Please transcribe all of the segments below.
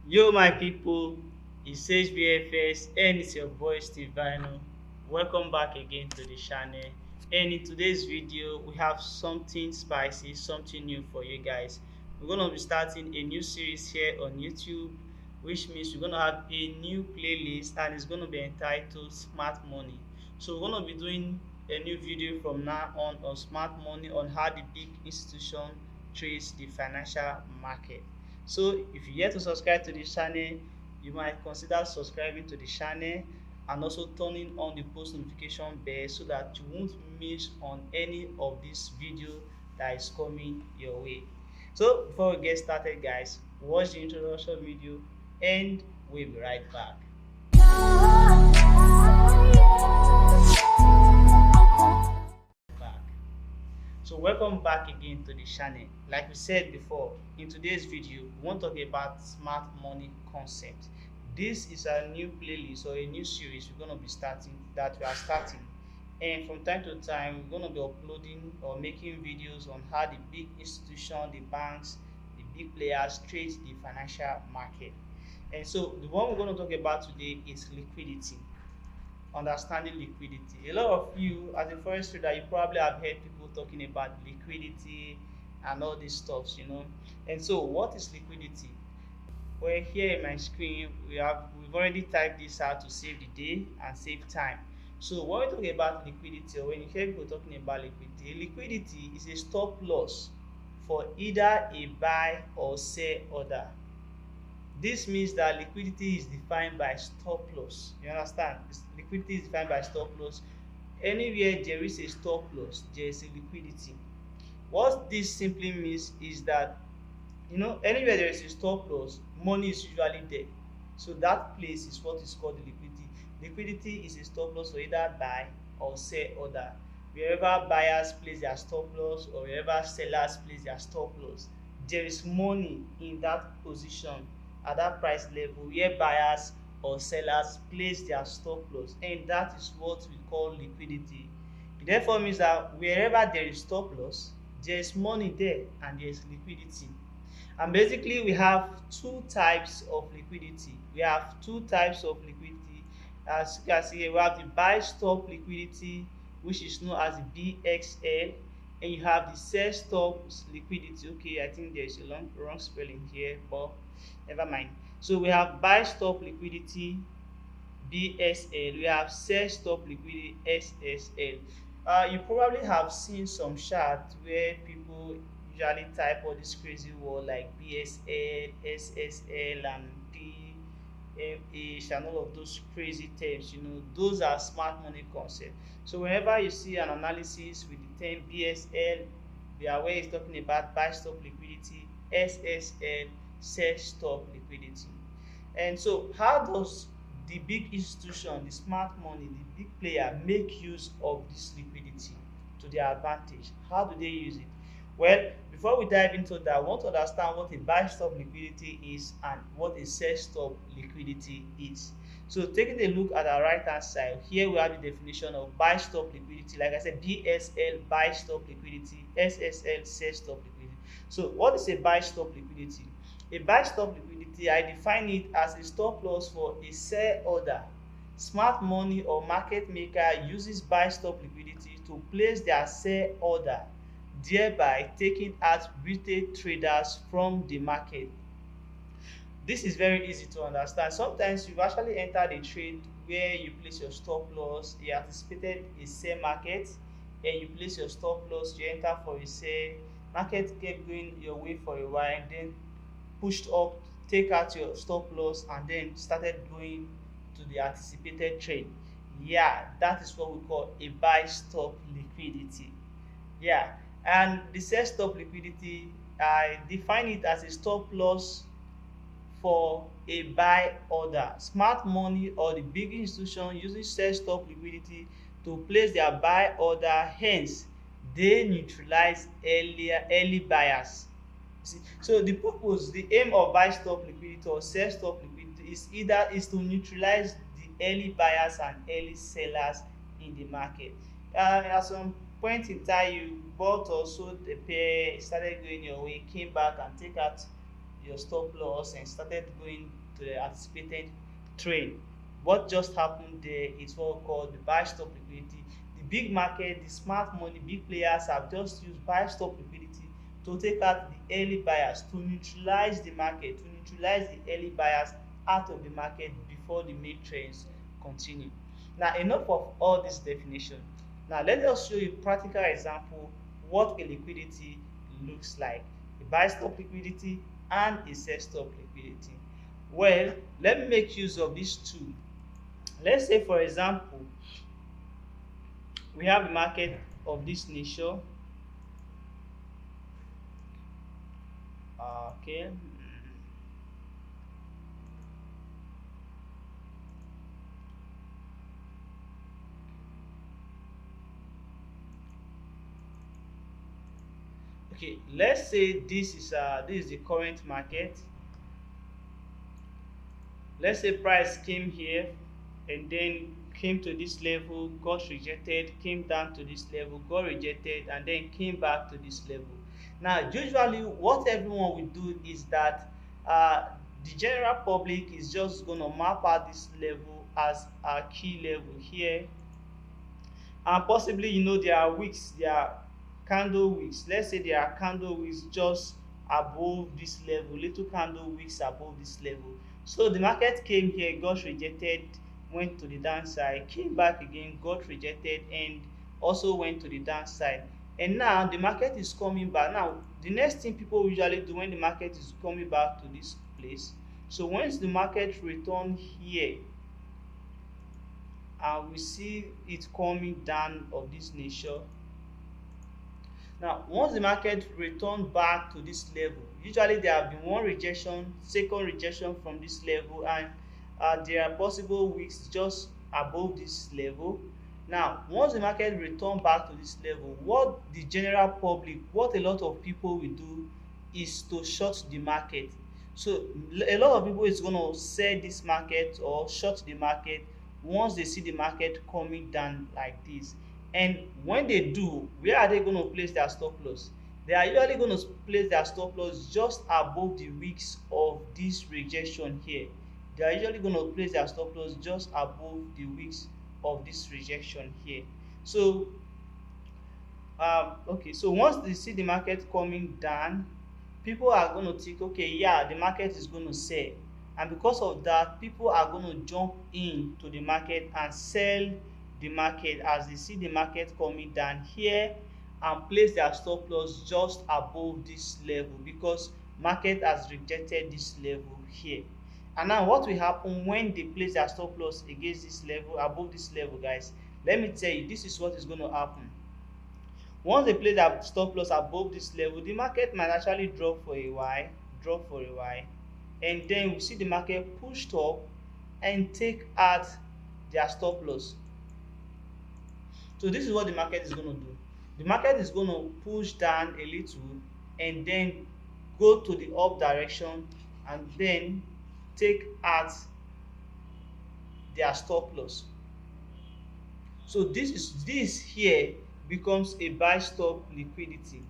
Yo, my people, it says VFS, and it's your boy Stevano. Welcome back again to the channel. And in today's video, we have something spicy, something new for you guys. We're gonna be starting a new series here on YouTube, which means we're gonna have a new playlist, and it's gonna be entitled Smart Money. So we're gonna be doing a new video from now on smart money, on how the big institution trades the financial market. So if you yet to subscribe to this channel, you might consider subscribing to the channel and also turning on the post notification bell so that you won't miss on any of this video that is coming your way. So before we get started guys, watch the introduction video and we'll be right back. back. So welcome back again to the channel. Like we said before, in today's video, we want to talk about smart money concept. This is a new playlist or a new series we're going to be starting that we are starting. And from time to time, we're going to be uploading or making videos on how the big institution, the banks, the big players trade the financial market. And so the one we're going to talk about today is liquidity. Understanding liquidity. A lot of you, as a forex trader, you probably have heard people talking about liquidity and all these stuffs. And so, what is liquidity? Well, here in my screen, we've already typed this out to save the day and save time. So, when we talk about liquidity, or when you hear people talking about liquidity is a stop loss for either a buy or sell order. This means that liquidity is defined by stop loss. You understand? Liquidity is defined by stop loss. Anywhere there is a stop loss, there is a liquidity. What this simply means is that anywhere there is a stop loss, money is usually there. So that place is what is called the liquidity. Liquidity is a stop loss for either buy or sell order. Wherever buyers place their stop loss or wherever sellers place their stop loss, there is money in that position at that price level where buyers or sellers place their stop loss, and that is what we call liquidity. It therefore means that wherever there is stop loss, there is money there and there is liquidity. And basically we have two types of liquidity. As you can see here, we have the buy stop liquidity, which is known as the BXL, and you have the sell stop liquidity. Okay, I think there is a wrong spelling here, but never mind. So we have buy stop liquidity BSL, we have sell stop liquidity SSL. You probably have seen some charts where people usually type all this crazy word like BSL, SSL, and PMH, and all of those crazy terms. Those are smart money concepts. So whenever you see an analysis with the term BSL, be aware it's talking about buy stop liquidity, SSL, sell stop liquidity. And so how does the big institution, the smart money, the big player make use of this liquidity to their advantage? How do they use it? Well, before we dive into that, I want to understand what a buy stop liquidity is and what a sell stop liquidity is. So taking a look at our right hand side, here we have the definition of buy stop liquidity. Like I said, BSL, buy stop liquidity, SSL, sell stop liquidity. So what is a buy stop liquidity? A buy stop liquidity, I define it as a stop loss for a sell order. Smart money or market maker uses buy stop liquidity to place their sell order, thereby taking out retail traders from the market. This is very easy to understand. Sometimes you've actually entered a trade where you place your stop loss, you anticipated a sell market, and you place your stop loss, you enter for a sell. Market kept going your way for a while, and then pushed up, take out your stop loss, and then started going to the anticipated trade. Yeah, that is what we call a buy stop liquidity. Yeah, and the sell stop liquidity, I define it as a stop loss for a buy order. Smart money or the big institution uses sell stop liquidity to place their buy order, hence they neutralize early buyers. So the purpose, the aim of buy stop liquidity or sell stop liquidity is to neutralize the early buyers and early sellers in the market. At some point in time, you bought or sold a pair, started going your way, came back and take out your stop loss and started going to the anticipated trade. What just happened there is what we call the buy stop liquidity. The big market, the smart money, big players have just used buy stop liquidity to take out the early buyers, to neutralize the market, to neutralize the early buyers out of the market before the main trends continue. Now, enough of all this definition. Now, let us show you a practical example what a liquidity looks like, a buy stop liquidity and a sell stop liquidity. Well, let me make use of these two. Let's say, for example, we have a market of this nature. Okay. Okay, let's say this is the current market. Let's say price came here and then came to this level, got rejected, came down to this level, got rejected, and then came back to this level. Now, usually what everyone will do is that the general public is just going to map out this level as a key level here, and possibly, there are wicks, there are candle wicks. Let's say there are candle wicks just above this level, little candle wicks above this level. So the market came here, got rejected, went to the downside, came back again, got rejected, and also went to the downside. And now the market is coming back. Now, the next thing people usually do when the market is coming back to this place, so once the market return here, and we see it coming down of this nature. Now, once the market return back to this level, usually there have been one rejection, second rejection from this level, and there are possible wicks just above this level. Now, once the market return back to this level, what the general public, what a lot of people will do is to short the market. So a lot of people is going to sell this market or short the market once they see the market coming down like this. And when they do, where are they going to place their stop loss? They are usually going to place their stop loss just above the wicks of this rejection here. They are usually going to place their stop loss just above the wicks of this rejection here. So okay, so once they see the market coming down, people are going to think, okay, yeah, the market is going to sell, and because of that, people are going to jump into the market and sell the market as they see the market coming down here, and place their stop loss just above this level because market has rejected this level here. And now what will happen when they place their stop loss against this level, above this level, guys? Let me tell you, this is what is going to happen. Once they place their stop loss above this level, the market might actually drop for a while, and then we see the market pushed up and take out their stop loss. So this is what the market is going to do. The market is going to push down a little and then go to the up direction and then take out their stop loss. So this here becomes a buy stop liquidity.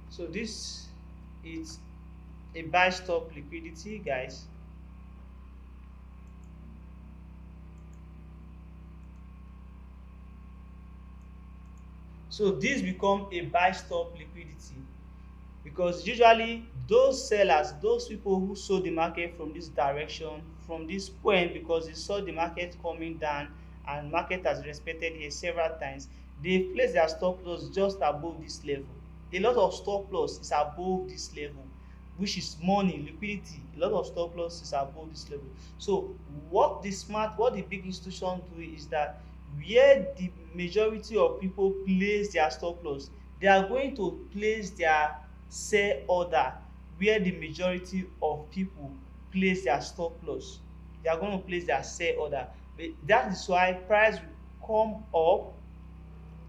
So this is a buy stop liquidity, guys. So this become a buy stop liquidity because usually those sellers, those people who sold the market from this direction, from this point, because they saw the market coming down and market has respected here several times, they place their stop loss just above this level. A lot of stop loss is above this level, which is money, liquidity. A lot of stop loss is above this level. So what the big institutions do is that where the majority of people place their stop loss, they are going to place their sell order where the majority of people place their stop loss. They are going to place their sell order. That is why price will come up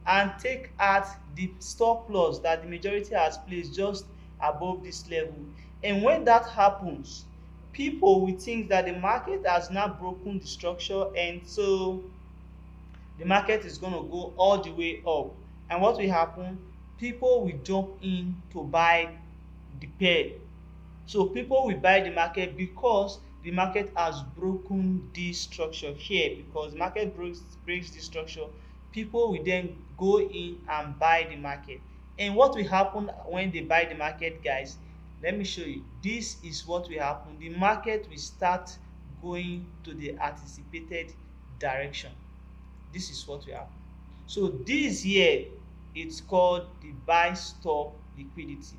and take out the stop loss that the majority has placed just above this level. And when that happens, people will think that the market has now broken the structure, and so the market is going to go all the way up. And what will happen? people will jump in to buy the pair. So people will buy the market because the market has broken this structure here. Because the market breaks this structure, people will then go in and buy the market. And what will happen when they buy the market, guys? Let me show you. This is what will happen. The market will start going to the anticipated direction. This is what will happen. So this here, it's called the buy stop liquidity.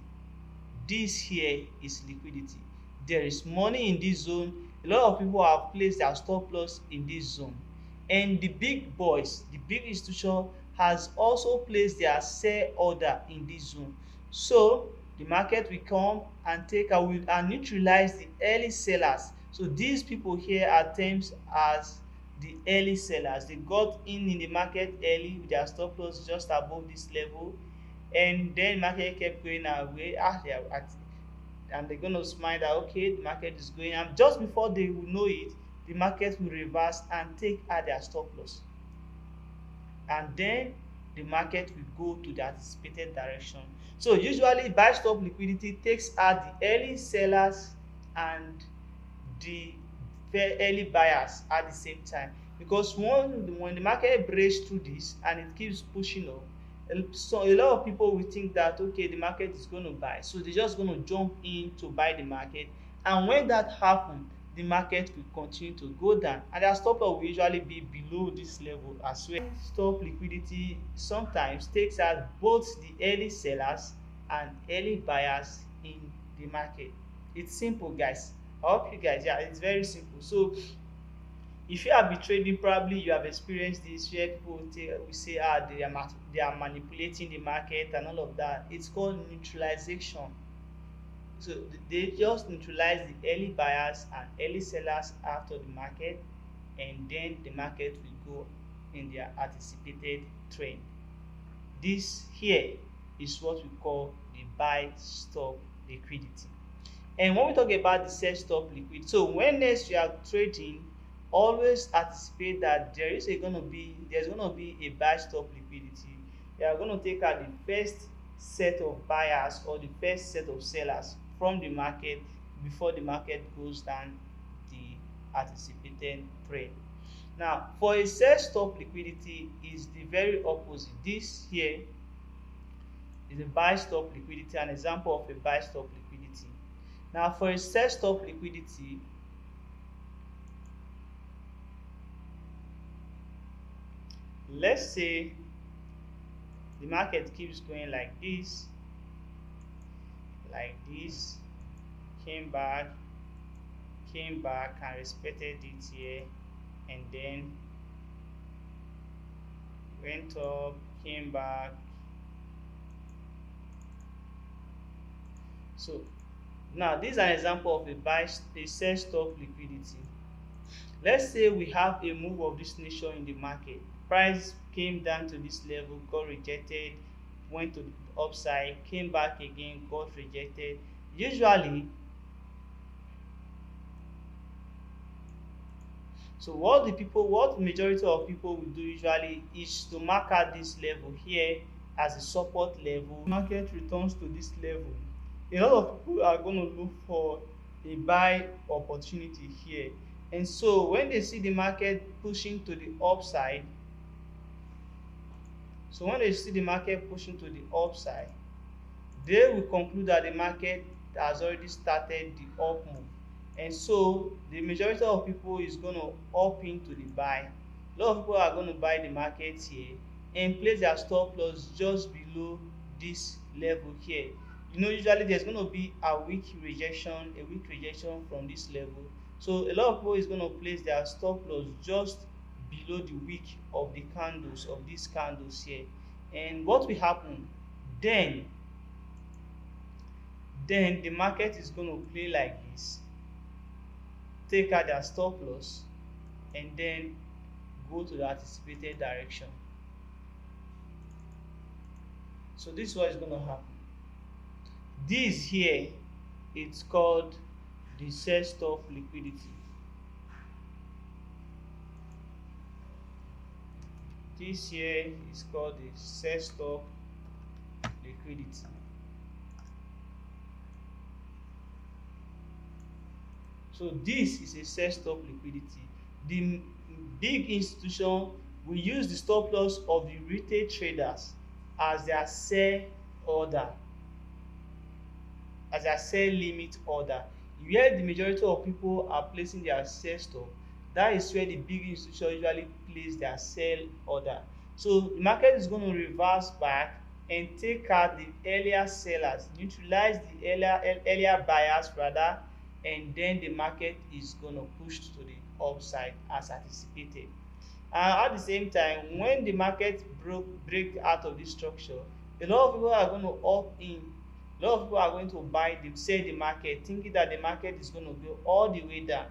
This here is liquidity. There is money in this zone. A lot of people have placed their stop loss in this zone, and the big boys, the big institution, has also placed their sell order in this zone. So the market will come and take away and neutralize the early sellers. So these people here are termed as the early sellers. They got in the market early with their stop loss just above this level, and then market kept going away. They are at, and they're going to smile that okay, the market is going, and just before they will know it, the market will reverse and take out their stop loss, and then the market will go to the anticipated direction. So usually buy stop liquidity takes out the early sellers and the early buyers at the same time, because when the market breaks through this and it keeps pushing up, so a lot of people will think that okay, the market is going to buy, so they're just going to jump in to buy the market. And when that happens, the market will continue to go down, and their stop loss will usually be below this level as well. Stop liquidity sometimes takes out both the early sellers and early buyers in the market. It's simple, guys. I hope you guys, yeah, it's very simple. So if you have been trading, probably you have experienced this where people will say they are manipulating the market and all of that. It's called neutralization. So they just neutralize the early buyers and early sellers after the market, and then the market will go in their anticipated trend. This here is what we call the buy stop liquidity. And when we talk about the sell stop liquidity, so when next you are trading, always anticipate that there's gonna be a buy stop liquidity. You are going to take out the first set of buyers or the first set of sellers from the market before the market goes down the anticipated trend. Now for a sell stop liquidity is the very opposite. This here is a buy stop liquidity, an example of a buy stop liquidity. Now for a sell stop liquidity, let's say the market keeps going like this, came back and respected it here, and then went up, came back. So now this is an example of a sell stop liquidity. Let's say we have a move of this nature in the market. Price came down to this level, got rejected, went to the upside, came back again, got rejected. Usually, so what the majority of people will do usually is to mark out this level here as a support level. Market returns to this level. A lot of people are going to look for a buy opportunity here, and so when they see the market pushing to the upside, they will conclude that the market has already started the up move, and so the majority of people is going to up into the buy. A lot of people are going to buy the market here and place their stop loss just below this level here. Usually there's going to be a weak rejection from this level. So a lot of people is going to place their stop loss just below the wick of the candles, of these candles here. And what will happen then? Then the market is going to play like this, take out their stop loss, and then go to the anticipated direction. So this is what is going to happen. This here, it's called the sell stop liquidity. This here is called the sell stop liquidity. So this is a set stop liquidity. The big institution will use the stop loss of the retail traders as their sell order, as their sell limit order. Where the majority of people are placing their sell stop, that is where the big institution usually place their sell order. So the market is going to reverse back and take out the earlier sellers, neutralize the earlier buyers rather, and then the market is going to push to the upside as anticipated. And at the same time, when the market break out of this structure, a lot of people are going to opt in. A lot of people are going to sell the market, thinking that the market is going to go all the way down.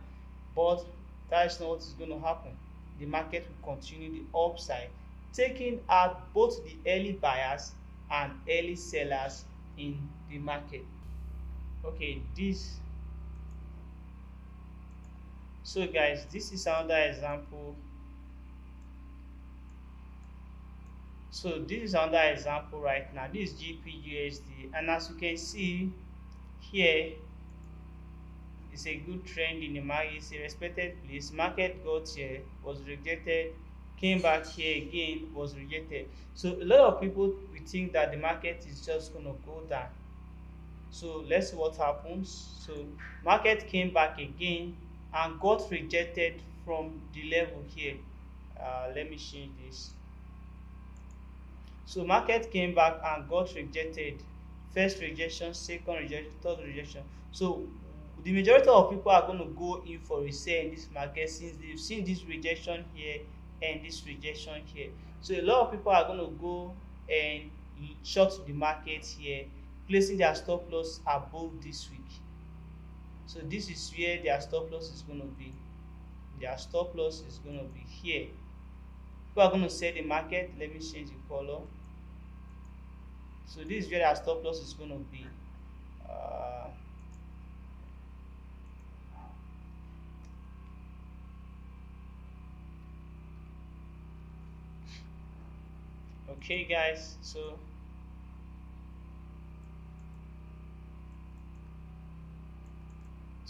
But that is not what is going to happen. The market will continue the upside, taking out both the early buyers and early sellers in the market. Okay, so guys, this is another example. So this is another example right now. This is GPUSD, and as you can see here, it's a good trend in the market. It's a respected place. Market got here, was rejected, came back here again, was rejected. So a lot of people will think that the market is just going to go down. So let's see what happens. So market came back again and got rejected from the level here. Let me change this. So market came back and got rejected. First rejection, second rejection, third rejection. So the majority of people are going to go in for a sell in this market since they've seen this rejection here and this rejection here. So a lot of people are going to go and short the market here, placing their stop loss above this week. So this is where their stop loss is going to be. Their stop loss is going to be here. People are going to sell the market. Let me change the color. So this is where their stop loss is going to be. Okay guys, so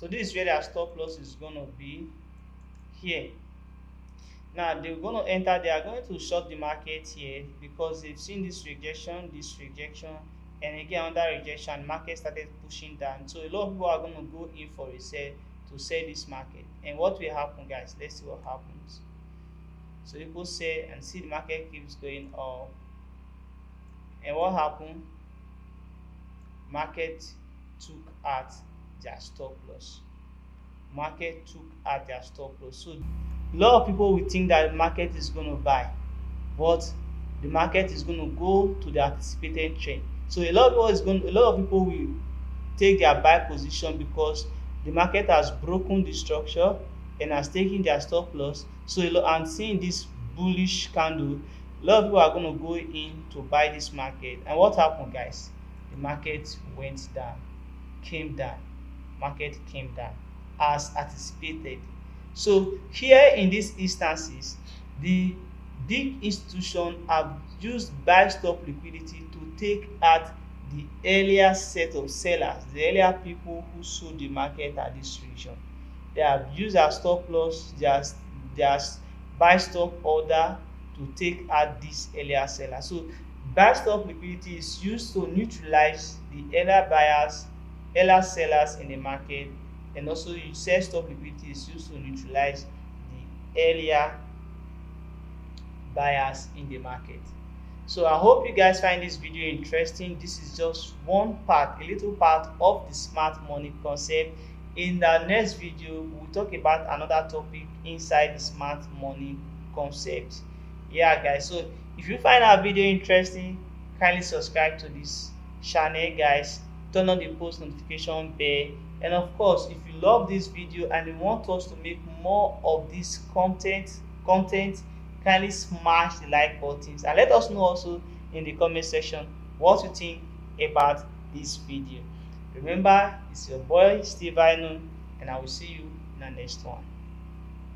this is where their stop loss is going to be here. Now they're going to enter, they are going to short the market here because they've seen this rejection, and again another rejection. Market started pushing down, so a lot of people are going to go in for a sell to sell this market. And what will happen, guys? Let's see what happens. So people sell and see the market keeps going up, and what happened? Market took out their stop loss. Market took out their stop loss. So a lot of people will think that the market is going to buy, but the market is going to go to the anticipated trend. So a lot of people will take their buy position because the market has broken the structure and has taken their stop loss. So and seeing this bullish candle, a lot of people are going to go in to buy this market. And what happened, guys? The market went down, came down. Market came down as anticipated. So here in these instances, the big institution have used buy stop liquidity to take out the earlier set of sellers, the earlier people who sold the market at this region. They have used their stop loss, their buy stop order to take out these earlier sellers. So buy stop liquidity is used to neutralize the earlier buyers, earlier sellers in the market, and also sell stop liquidity is used to neutralize the earlier buyers in the market. So I hope you guys find this video interesting. This is just one part, a little part of the smart money concept. In the next video, we'll talk about another topic inside the smart money concept. Yeah guys, so if you find our video interesting, kindly subscribe to this channel, guys. Turn on the post notification bell, and of course, if you love this video and you want us to make more of this content, kindly smash the like buttons and let us know also in the comment section what you think about this video. Remember, it's your boy Steve Inu, and I will see you in the next one.